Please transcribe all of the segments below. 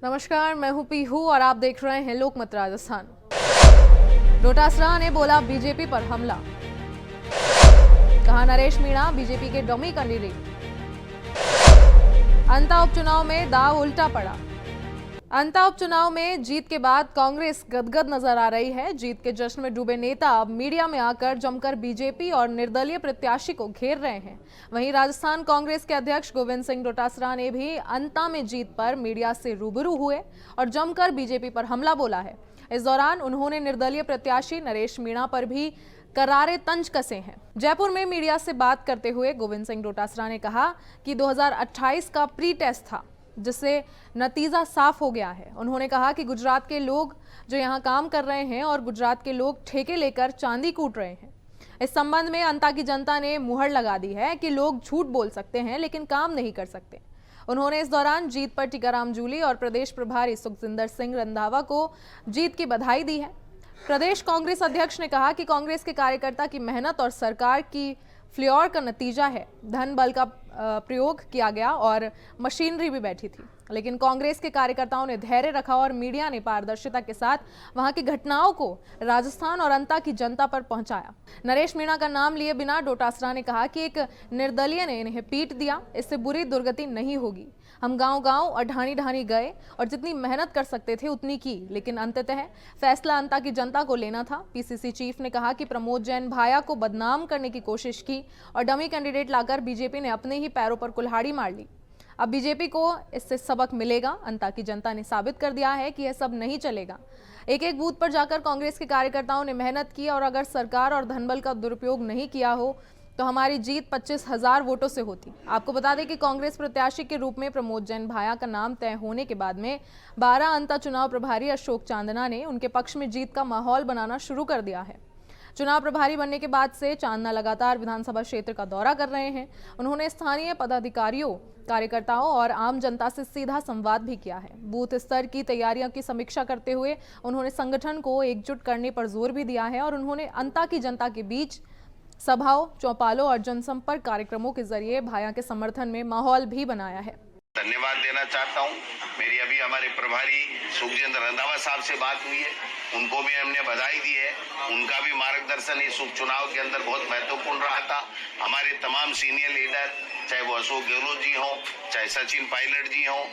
नमस्कार, मैं हूं पीहू और आप देख रहे हैं लोकमत राजस्थान। डोटासरा ने बोला बीजेपी पर हमला, कहा नरेश मीणा बीजेपी के डमी कैंडिडेट। अंता उपचुनाव में दाव उल्टा पड़ा। अंता उपचुनाव में जीत के बाद कांग्रेस गदगद नजर आ रही है। जीत के जश्न में डूबे नेता अब मीडिया में आकर जमकर बीजेपी और निर्दलीय प्रत्याशी को घेर रहे हैं। वहीं राजस्थान कांग्रेस के अध्यक्ष गोविंद सिंह डोटासरा ने भी अंता में जीत पर मीडिया से रूबरू हुए और जमकर बीजेपी पर हमला बोला है। इस दौरान उन्होंने निर्दलीय प्रत्याशी नरेश मीणा पर भी करारे तंज कसे हैं। जयपुर में मीडिया से बात करते हुए गोविंद सिंह डोटासरा ने कहा कि 2028 का प्री टेस्ट था, जिससे नतीजा साफ हो गया है। उन्होंने कहा कि गुजरात के लोग जो यहाँ काम कर रहे हैं और गुजरात के लोग ठेके लेकर चांदी कूट रहे हैं। इस संबंध में अंता की जनता ने मुहर लगा दी है कि लोग झूठ बोल सकते हैं लेकिन काम नहीं कर सकते। उन्होंने इस दौरान जीत पर टीकाराम जूली और प्रदेश प्रभारी सुखजिंदर सिंह रंधावा को जीत की बधाई दी है। प्रदेश कांग्रेस अध्यक्ष ने कहा कि कांग्रेस के कार्यकर्ता की मेहनत और सरकार की फ्लेयर का नतीजा है। धन बल का प्रयोग किया गया और मशीनरी भी बैठी थी, लेकिन कांग्रेस के कार्यकर्ताओं ने धैर्य रखा और मीडिया ने पारदर्शिता के साथ वहां की घटनाओं को राजस्थान और अंता की जनता पर पहुंचाया। नरेश मीणा का नाम लिए बिना डोटासरा ने कहा कि एक निर्दलीय ने इन्हें पीट दिया, इससे बुरी दुर्गति नहीं होगी। हम गांव-गांव और ढाणी-ढाणी गए और जितनी मेहनत कर सकते थे उतनी की, लेकिन अंततः फैसला अंता की जनता को लेना था। पीसीसी चीफ ने कहा कि प्रमोद जैन भाया को बदनाम करने की कोशिश की और डमी कैंडिडेट लाकर बीजेपी ने अपने ही पैरों पर कुल्हाड़ी मार ली। अब बीजेपी को इससे सबक मिलेगा। अंता की जनता ने साबित कर दिया है कि यह सब नहीं चलेगा। एक एक बूथ पर जाकर कांग्रेस के कार्यकर्ताओं ने मेहनत की और अगर सरकार और धनबल का दुरुपयोग नहीं किया हो तो हमारी जीत 25,000 वोटों से होती। आपको बता दें कि कांग्रेस प्रत्याशी के रूप में प्रमोद जैन भाया का नाम तय होने के बाद में 12 अंता चुनाव प्रभारी अशोक चांदना ने उनके पक्ष में जीत का माहौल बनाना शुरू कर दिया है। चुनाव प्रभारी बनने के बाद से चांदना लगातार विधानसभा क्षेत्र का दौरा कर रहे हैं। उन्होंने स्थानीय पदाधिकारियों, कार्यकर्ताओं और आम जनता से सीधा संवाद भी किया है। बूथ स्तर की तैयारियों की समीक्षा करते हुए उन्होंने संगठन को एकजुट करने पर जोर भी दिया है और उन्होंने अंता की जनता के बीच सभाओं, चौपालों और जनसंपर्क कार्यक्रमों के जरिए भाया के समर्थन में माहौल भी बनाया है। धन्यवाद देना चाहता हूं। मेरी अभी हमारे प्रभारी सुखजिंदर रंधावा साहब से बात हुई है, उनको भी हमने बधाई दी है। उनका भी मार्गदर्शन इस उपचुनाव के अंदर बहुत महत्वपूर्ण रहा था। हमारे तमाम सीनियर लीडर, चाहे वो अशोक गहलोत जी हों, चाहे सचिन पायलट जी हों,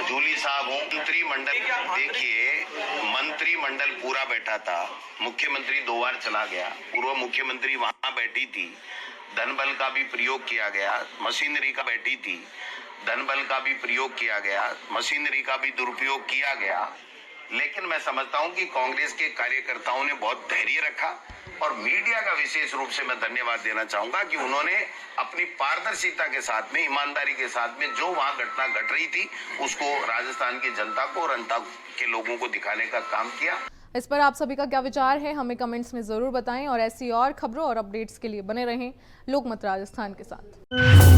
जूली साहब हों, मंत्रिमंडल, देखिए मंत्रिमंडल पूरा बैठा था। मुख्यमंत्री 2 बार चला गया, पूर्व मुख्यमंत्री वहां बैठी थी। धनबल का भी प्रयोग किया गया, मशीनरी का बैठी थी। धनबल का भी प्रयोग किया गया, मशीनरी का भी दुरुपयोग किया गया। लेकिन मैं समझता हूं कि कांग्रेस के कार्यकर्ताओं ने बहुत धैर्य रखा और मीडिया का विशेष रूप से मैं धन्यवाद देना चाहूंगा कि उन्होंने अपनी पारदर्शिता के साथ में, ईमानदारी के साथ में जो वहां घटना घट रही थी उसको राजस्थान की जनता को और अंता के लोगों को दिखाने का काम किया। इस पर आप सभी का क्या विचार है, हमें कमेंट्स में जरूर बताएं और ऐसी और खबरों और अपडेट्स के लिए बने रहें लोकमत राजस्थान के साथ।